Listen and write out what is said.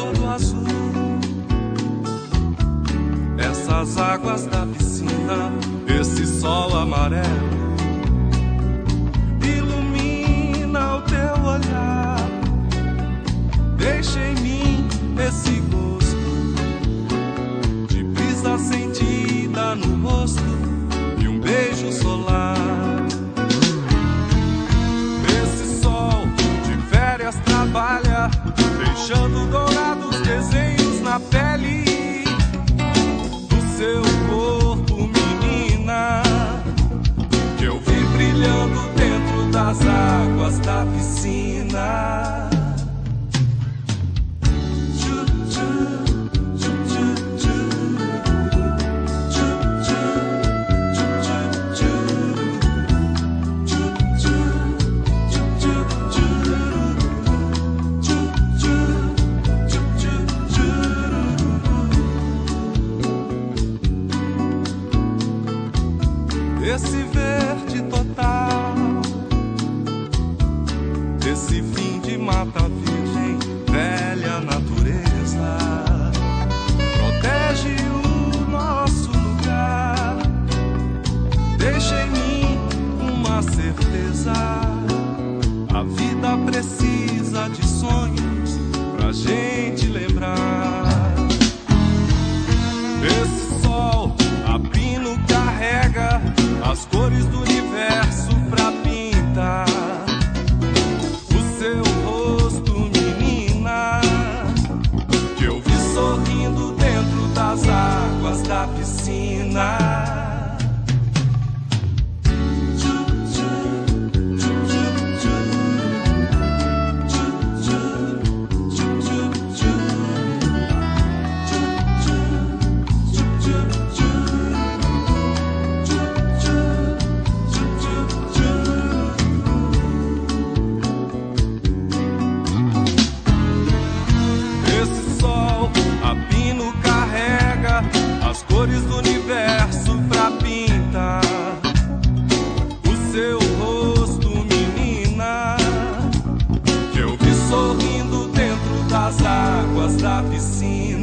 todo azul. Essas águas da piscina, esse sol amarelo, ilumina o teu olhar. Deixa em mim esse gosto de brisa sentida no rosto e um beijo solar. Esse sol de férias trabalha, deixando dourados desenhos na pele do seu corpo, menina, que eu vi brilhando dentro das águas da piscina. Esse verde total, esse fim de mata virgem, velha natureza, protege o nosso lugar. Deixa em mim uma certeza: a vida precisa de sonhos pra gente lembrar. Esse sol a pino carrega as cores do universo pra pintar o seu rosto, menina, que eu vi sorrindo dentro das águas da piscina. As cores do universo pra pintar o seu rosto, menina, que eu vi sorrindo dentro das águas da piscina.